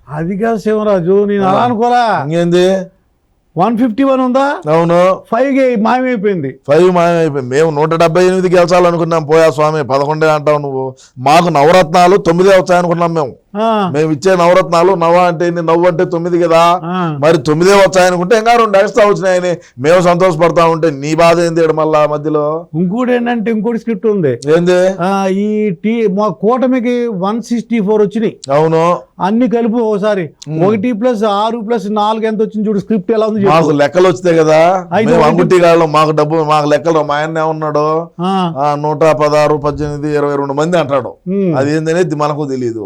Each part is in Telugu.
అది కాదు శివరాజు, నేను అలా అనుకోరా. ఇంకేంది 151 ఉందా? అవును, 5 మాయమైపోయింది. 5 మాయమైపోయింది. మేము 178 గెలిచాలనుకున్నాం. పోయా స్వామి 11 అంటావు నువ్వు. మాకు నవరత్నాలు 9 వచ్చాయనుకున్నాం మేము. మేము ఇచ్చే నవరత్నాలు నవ్వు అంటే 9 కదా, మరి 9 వచ్చాయనుకుంటే ఇంకా 2 ఎక్స్ట్రా వచ్చినాయని మేము సంతోషపడతా ఉంటే నీ బాధ ఏంది మళ్ళా మధ్యలో? ఇంకోటి ఏంటంటే ఇంకోటి స్క్రిప్ట్ ఉంది. ఏంది? ఈ మా కూటమికి 164 వచ్చినాయి. అవును, అన్ని కలిపి ఒకసారి 1 + 6 + 4 ఎంత వచ్చింది చూడు. స్క్రిప్ట్ ఎలా ఉంది? మాకు లెక్కలు వచ్చినాయి కదా, అంగుట్టి గాళ్ళు మాకు డబ్బు, మాకు లెక్కలు. మా ఆయన ఏమన్నాడు, 116, 18, 22 మంది అంటాడు. అది ఏందనేది మనకు తెలియదు.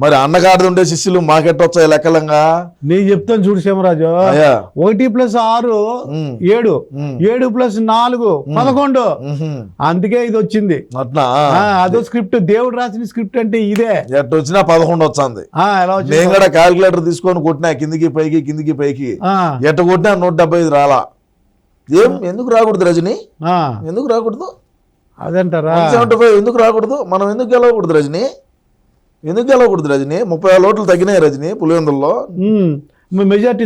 మరి అన్నగాడిది ఉండే శిష్యులు మాకెట్టొచ్చాయి లెక్కలంగా? నేను చెప్తాను చూడు శివరాజు. 1 + 6 7, 7 + 4 11. అందుకే ఇది వచ్చింది. అట్లా అదో స్క్రిప్ట్, దేవుడు రాసిన స్క్రిప్ట్ అంటే ఇదే. ఎట్ట వచ్చినా 11 వచ్చింది. నేను కూడా క్యాల్కులేటర్ తీసుకొని కొట్టినా కిందికి పైకి ఎట్ట కొట్టినా 175 రాలా. ఎందుకు రాకూడదు రజని? ఎందుకు రాకూడదు? అదంటారా 175 ఎందుకు రాకూడదు? మనం ఎందుకు గెలవకూడదు రజని? 30 ఓట్లు తగ్గినాయి రజని పులివెందుల్లో. మెజార్టీ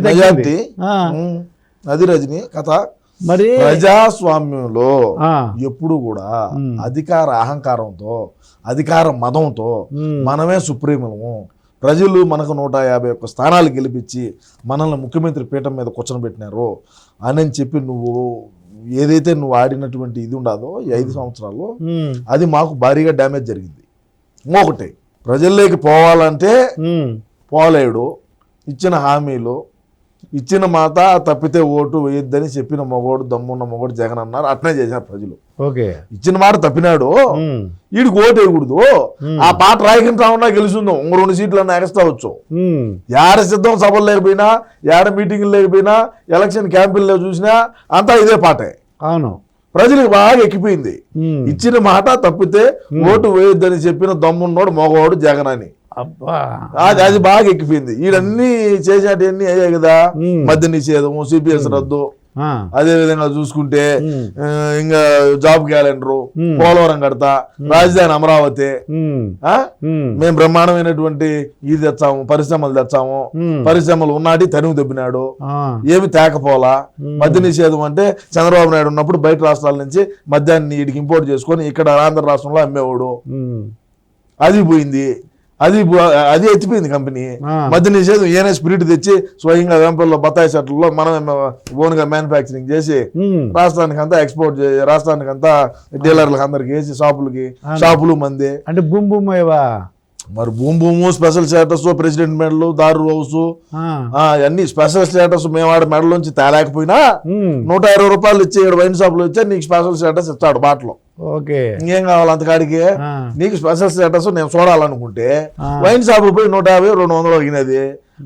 అది రజని కథ. మరి ప్రజాస్వామ్యంలో ఎప్పుడు కూడా అధికార అహంకారంతో, అధికార మదంతో మనమే సుప్రీములము, ప్రజలు మనకు 151 స్థానాలు గెలిపించి మనల్ని ముఖ్యమంత్రి పీఠం మీద కూర్చొని అని చెప్పి నువ్వు ఏదైతే నువ్వు ఆడినటువంటి ఇది ఉండదో ఈ 5 సంవత్సరాలు, అది మాకు భారీగా డ్యామేజ్ జరిగింది. ఇంకొకటి, ప్రజల్లోకి పోవాలంటే పోలేడు. ఇచ్చిన హామీలు, ఇచ్చిన మాట తప్పితే ఓటు వేయొద్దని చెప్పిన మొగోడు, దమ్మున్న మొగోడు జగన్ అన్నారు. అట్నే చేశారు ప్రజలు. ఇచ్చిన మాట తప్పినాడు, వీడికి ఓటు వేయకూడదు. ఆ పాట రాయకుండా ఉన్నా గెలుచుందాం, 2 సీట్లన్నా ఎగస్తావచ్చు. ఏడ సిద్ధం సభలు లేకపోయినా, ఏడ మీటింగ్లు లేకపోయినా, ఎలక్షన్ క్యాంపెయిన్లో చూసినా అంతా ఇదే పాటే. అవును, ప్రజలకు బాగా ఎక్కిపోయింది. ఇచ్చిన మాట తప్పితే ఓటు వేయొద్దని చెప్పిన దమ్మున్నోడు మగవాడు జగన్ అని. అది బాగా ఎక్కిపోయింది. వీళ్ళన్నీ చేసేటన్నీ అయ్యాయి కదా, మద్య నిషేధము, సిపిఎస్ రద్దు, అదే విధంగా చూసుకుంటే ఇంకా జాబ్ క్యాలెండరు, పోలవరం కడతా, రాజధాని అమరావతి, మేము బ్రహ్మాండమైనటువంటి ఇది తెచ్చాము, పరిశ్రమలు తెచ్చాము, పరిశ్రమలు ఉన్నాటి తనువు దెబ్బినాడు, ఏమి తేకపోలా. మద్య నిషేధం అంటే చంద్రబాబు నాయుడు ఉన్నప్పుడు బయట రాష్ట్రాల నుంచి మద్యాన్ని వీడికి ఇంపోర్ట్ చేసుకొని ఇక్కడ ఆంధ్ర రాష్ట్రంలో అమ్మేవాడు. అది పోయింది. అది ఎత్తిపోయింది కంపెనీ. మద్య నిషేధం ఈయన స్పిరిట్ తెచ్చి స్వయంగా వేంపల్లో బత్తాయి చెట్లలో మనం ఓన్గా మ్యానుఫ్యాక్చరింగ్ చేసి రాష్ట్రానికి అంతా ఎక్స్పోర్ట్ చేసి, రాష్ట్రానికి అంతా డీలర్లకు అందరికి వేసి, షాపులు మంది అంటే మరి భూము స్పెషల్ స్టేటస్, ప్రెసిడెంట్ మెడల్, దారు హౌస్, అన్ని స్పెషల్ స్టేటస్ మేము ఆడ మెడలోంచి తేలేకపోయినా 120 రూపాయలు ఇచ్చి ఇక్కడ వైన్ షాప్ లో ఇచ్చా నీకు స్పెషల్ స్టేటస్ ఇస్తాడు బాటలో. ఇంకేం కావాలి అంతకాడికి? నీకు స్పెషల్ స్టేటస్ నేను చూడాలనుకుంటే వైన్ షాప్ పోయి 150, 200 అగినది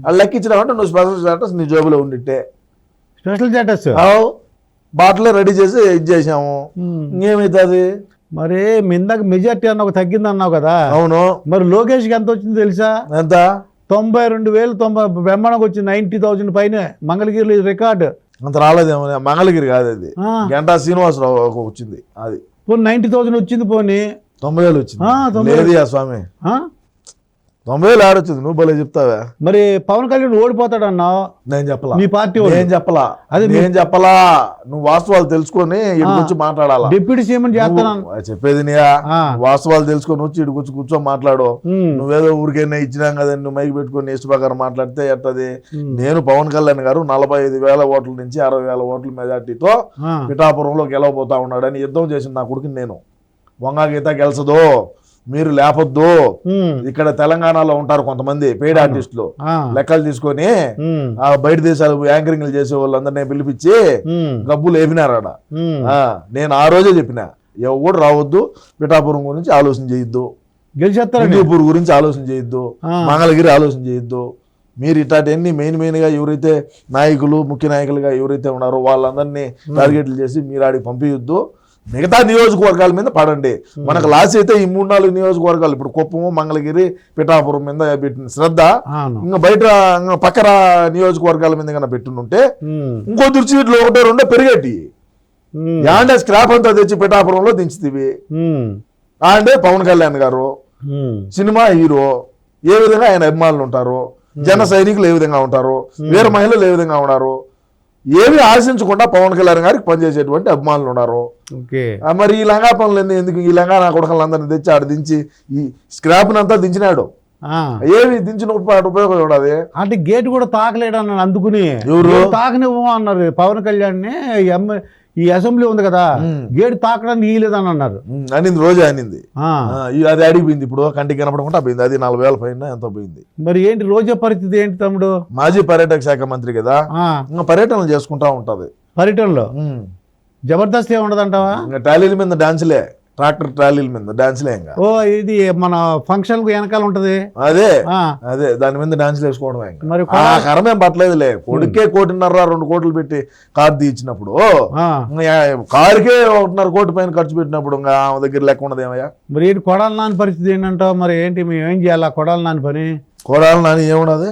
అది లెక్కించినామంటే నువ్వు స్పెషల్ స్టేటస్ నీ జోబులో ఉండిట్టే. స్పెషల్ స్టేటస్ బాటలే రెడీ చేసి ఇది చేసాము. ఇంకేమైతుంది? మరి ఇందాక మెజార్టీ అన్న తగ్గింది అన్నావు కదా. అవును. మరి లోకేష్కి ఎంత వచ్చింది తెలుసా? ఎంత? 92,000 బ్రహ్మాండంగా వచ్చింది. 90,000 పైన. మంగళగిరి రికార్డు. అంత రాలేదేమో. మంగళగిరి కాదు అది, గంటా శ్రీనివాసరావు వచ్చింది. అది 90,000 వచ్చింది. పోనీ 90,000 వచ్చింది. స్వామి 90,000 ఆడొచ్చింది. నువ్వు భలే చెప్తావా? మరి పవన్ కళ్యాణ్ ఓడిపోతాడు అన్నావు. నేను చెప్పలా. మీ పార్టీ నేను చెప్పలా. నువ్వు వాస్తవాలు తెలుసుకొని ఇక్కడికి మాట్లాడాలా. డిప్యూటీ సీఎం చేస్తాను చెప్పేది వాస్తవాలు తెలుసుకొని వచ్చి ఇక్కడికి కూర్చొని మాట్లాడు. నువ్వేదో ఊరికైనా ఇచ్చినాం కదా నువ్వు మైకి పెట్టుకొని ఇష్ట ప్రకారం మాట్లాడితే ఎట్టది? నేను పవన్ కళ్యాణ్ గారు 45,000 ఓట్ల నుంచి 60,000 ఓట్ల మెజార్టీతో పిఠాపురంలో గెలవబోతా ఉన్నాడని యుద్ధం చేసిన నా కొడుకుని నేను. వంగా గీత గెలిచదు, మీరు లేపొద్దు. ఇక్కడ తెలంగాణలో ఉంటారు కొంతమంది పెయిడ్ ఆర్టిస్టులు, లెక్కలు తీసుకొని బయట దేశాలు యాంకరింగ్లు చేసే వాళ్ళందరినీ పిలిపించి గబ్బులు వేపినారాడ. నేను ఆ రోజే చెప్పిన, ఎవరు రావద్దు, పిఠాపురం గురించి ఆలోచన చేయొద్దు, హిందూపూర్ గురించి ఆలోచన చేయొద్దు, మంగళగిరి ఆలోచన చేయొద్దు. మీరు ఇట్లాంటివన్నీ మెయిన్ గా ఎవరైతే నాయకులు, ముఖ్య నాయకులుగా ఎవరైతే ఉన్నారో వాళ్ళందరినీ టార్గెట్లు చేసి మీరు ఆడికి పంపించొద్దు. మిగతా నియోజకవర్గాల మీద పడండి. మనకు లాస్ అయితే ఈ 3-4 నియోజకవర్గాలు, ఇప్పుడు కుప్పము, మంగళగిరి, పిఠాపురం మీద పెట్టిన శ్రద్ధ ఇంకా బయట పక్కన నియోజకవర్గాల మీద కన్నా పెట్టునుంటే ఇంకో సీట్లు 1-2 పెరిగేటి. యాండే స్క్రాప్ అంతా తెచ్చి పిఠాపురంలో దించుతీవి. అంటే పవన్ కళ్యాణ్ గారు సినిమా హీరో, ఏ విధంగా ఆయన అభిమానులు ఉంటారు. జన సైనికులు ఏ విధంగా ఉంటారు, వీర మహిళలు ఏ విధంగా ఉన్నారు, ఏమి ఆశించకుండా పవన్ కళ్యాణ్ గారికి పనిచేసేటువంటి అభిమానులు ఉన్నారు. మరి ఈ లంగా పనులన్నీ ఎందుకు? ఈ లంగా నా కొడుకులందరినీ తెచ్చి ఆడ దించి ఈ స్క్రాప్ అంతా దించినాడు. ఏమి దించిన ఉపయోగం చూడాలి అంటే గేట్ కూడా తాకలేడు అన్నాడు. అందుకుని తాకనివ్వ అన్నారు పవన్ కళ్యాణ్ ఈ అసెంబ్లీ ఉంది కదా, గేట్ తాకడానికి ఇయ్యలేదని అన్నారు. అనింది, రోజే అనింది. అది అడిగిపోయింది, ఇప్పుడు కంటికి కనపడకుండా పోయింది. అది 40,000 పైన ఎంతో పోయింది. మరి ఏంటి రోజా పరిస్థితి ఏంటి తమ్ముడు? మాజీ పర్యాటక శాఖ మంత్రి కదా, ఇంకా పర్యటనలు చేసుకుంటా ఉంటది. పర్యటనలో జబర్దస్త్ ఉండదంటావా? ఇంకా టాలీల మీద డాన్సులే, ట్రాక్టర్ ట్రాలీల మీద డాన్సులే. ఇంకా ఇది మన ఫంక్షన్ వెనకాల ఉంటది, అదే అదే దాని మీద డాన్సులు వేసుకోవడమే. మరి కరమేం పట్టలేదులే. కొడుకే 1.5 2 కోట్లు పెట్టి కారు తీయించినప్పుడు, కారుకే 1.5 కోటి పైన ఖర్చు పెట్టినప్పుడు ఇంకా ఆమె దగ్గర లెక్క ఉండదు ఏమయ్యా. మరి ఏంటి కొడాలి నాని పరిస్థితి ఏంటంటావు? మరి ఏంటి మేము ఏం చేయాలా కొడాలి నాని పని? కొడాలి నాని ఏమున్నది,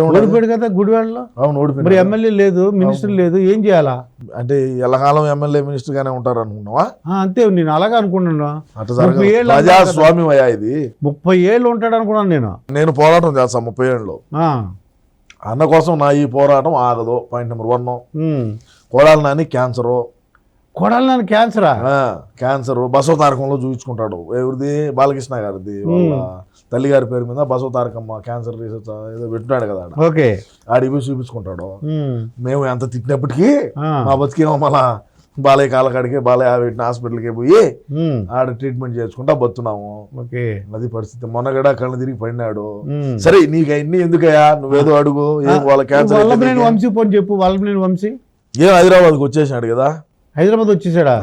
ఓడిపోయాడు కదా గుడివాడలో. అవును, ఓడిపోయాడు. మరి ఎమ్మెల్యే లేదు, మినిస్టర్ లేదు, ఏం చేయాలా? అంటే ఎల్లకాలం ఎమ్మెల్యే మినిస్టర్ గానే ఉంటారు అనుకున్నావా? అంతే, నేను అలాగే అనుకుంటున్నా. ప్రజాస్వామ్యం అయ్యా ఇది. 30 ఏళ్ళు ఉంటాడు అనుకున్నాను నేను పోరాటం చేస్తాను 30 ఏళ్ళు. అన్న కోసం నా ఈ పోరాటం ఆగదు. Point number 1. Kodali Nani cancer. Kodali Nani క్యాన్సరా? క్యాన్సర్ బసవ తారకంలో చూపించుకుంటాడు. ఎవరిది? బాలకృష్ణ గారిది. వాళ్ళ తల్లి గారి పేరు మీద బసవ తారకమ్మ క్యాన్సర్ రీసెర్చ్ ఏదో పెట్టినాడు కదా, ఆడికి పోయి చూపించుకుంటాడు. మేము ఎంత తిట్టినప్పటికీ మా బతికేమో మళ్ళా బాలయ్య కాలకాడికి, బాలయ్య పెట్టిన హాస్పిటల్కి పోయి ఆడ ట్రీట్మెంట్ చేసుకుంటా బతున్నాము. అది పరిస్థితి. మొన్నగడ కళ్ళు తిరిగి పడినాడు. సరే నీకు అన్ని ఎందుకయ్యా, నువ్వేదో అడుగు. ఏం వాళ్ళ క్యాన్సర్ వంశీ పోని చెప్పు. వల్లభనేని వంశీ ఏం హైదరాబాద్కి వచ్చేసినాడు కదా, హైదరాబాద్ వచ్చేసాడా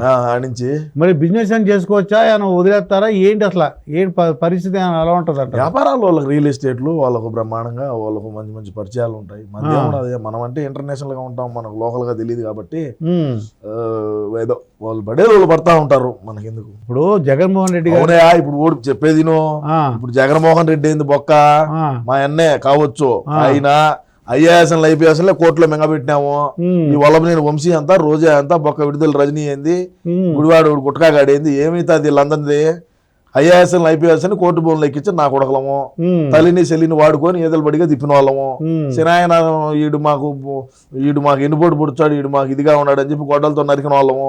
నుంచి? మరి బిజినెస్ అని చేసుకోవచ్చా, ఏమైనా వదిలేస్తారా ఏంటి? అసలు ఏంటి పరిస్థితి ఎలా ఉంటుంది అంటే? వ్యాపారాలు వాళ్ళకి రియల్ ఎస్టేట్లు వాళ్ళకు బ్రహ్మాండంగా, వాళ్ళకు మంచి మంచి పరిచయాలు ఉంటాయి. మనం అంటే ఇంటర్నేషనల్ గా ఉంటాం, మనకు లోకల్ గా తెలియదు కాబట్టి ఏదో వాళ్ళు పడేది వాళ్ళు పడతా ఉంటారు, మనకెందుకు. ఇప్పుడు జగన్మోహన్ రెడ్డి గారు ఇప్పుడు ఓడి చెప్పేది ఇప్పుడు జగన్మోహన్ రెడ్డి ఏంది బొక్క, మా అన్నే కావచ్చు. అయినా ఐఏఎస్ఎల్ ఐపీఎస్ఎల్ కోర్టులో మింగబెట్టినాము. ఈ వల్లభనేని వంశీ అంతా, రోజా అంతా, బొక్క విడుదల రజనీ ఏంది, గుడివాడు గుట్కాగాడేంది, ఏమైతే అది వీళ్ళందరిది ఐఏఎస్ఎల్ ఐపీఎస్ అని కోర్టు భూములు ఎక్కించి నా కొడకలము, తల్లిని చెల్లిని వాడుకొని ఏదలు బడిగా తిప్పిన వాళ్ళము. సినాయన ఈడు మాకు ఎన్నుపోటు పుడుచాడు, ఈడు మాకు ఇదిగా ఉన్నాడు అని చెప్పి గొడ్డలతో నరికిన వాళ్ళము.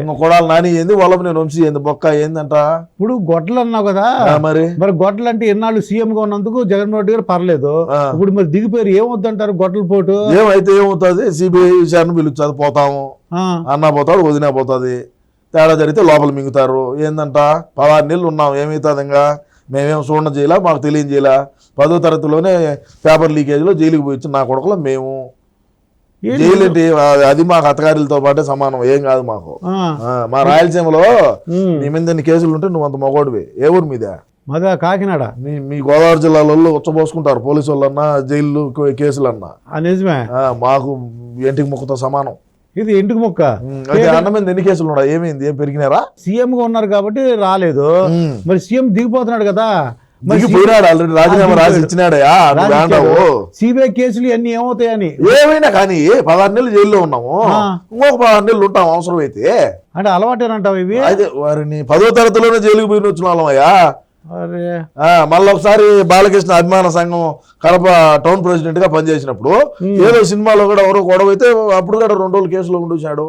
ఇంకా కొడాలి నాని ఏంది, వల్లభనేని వంశీ ఏంది, బొక్క ఏందంట. ఇప్పుడు గొడ్డలు అన్నావు కదా, మరి గొడ్డలు అంటే ఎన్నాళ్ళు సీఎం గా ఉన్నందుకు జగన్మోహన్ రెడ్డి గారు పర్లేదు. ఇప్పుడు మరి దిగిపోయారు, ఏమవుద్దంటారు గొడ్డల పోటు? ఏమైతే ఏమవుతుంది, సిబిఐ విచారణ పిలుస్తుంది, పోతాము. అన్నా పోతాడు, వదినా పోతుంది. తేడా జరిగితే లోపల మింగుతారు. ఏందంట 16 నెలలు ఉన్నాం, ఏమవుతుంది? ఇంకా మేమేం చూడడం చేయాల, మాకు తెలియజేయాల. 10వ తరగతిలోనే పేపర్ లీకేజ్లో జైలుకి పోయి నా కొడుకులో మేము. జైలు ఏంటి, అది మాకు అత్తగారితో పాటే సమానం, ఏం కాదు మాకు. మా రాయలసీమలో నీ మీద ఎన్ని కేసులు ఉంటే నువ్వు అంత మగోడివి. ఏ ఊరి మీద? కాకినాడ. మీ గోదావరి జిల్లాలో ఉచ్చబోసుకుంటారు పోలీసు వాళ్ళన్నా, జైలు కేసులన్నా. నిజమే, మాకు ఇంటికి మొక్కతో సమానం. ఇది ఇంటికి మొక్క. అన్న మీద ఎన్ని కేసులు ఉన్నాయి, ఏమైంది, ఏం పెరిగినారా? సీఎం గా ఉన్నారు కాబట్టి రాలేదు. మరి సీఎం దిగిపోతున్నాడు కదా, ఆల్రెడీ రాజీనామా రాసి ఇచ్చినాడయా. సిబిఐ కేసులు అన్ని ఏమవుతాయని. ఏమైనా కానీ 16 నెలలు జైల్లో ఉన్నాము, ఇంకొక 16 నెలలు ఉంటాం అవసరం అయితే. అంటే అలవాటేనంటావు ఇవి? అయితే వారిని 10వ తరగతిలోనే జైలుకి పోయి వచ్చిన వాళ్ళమయ్యా. మళ్ళీ ఒకసారి బాలకృష్ణ అభిమాన సంఘం కడప టౌన్ ప్రెసిడెంట్ గా పనిచేసినప్పుడు ఏదో సినిమాలో కూడా ఎవరో గొడవ అయితే అప్పుడు కూడా 2 రోజులు కేసులో ఉండిచాడు.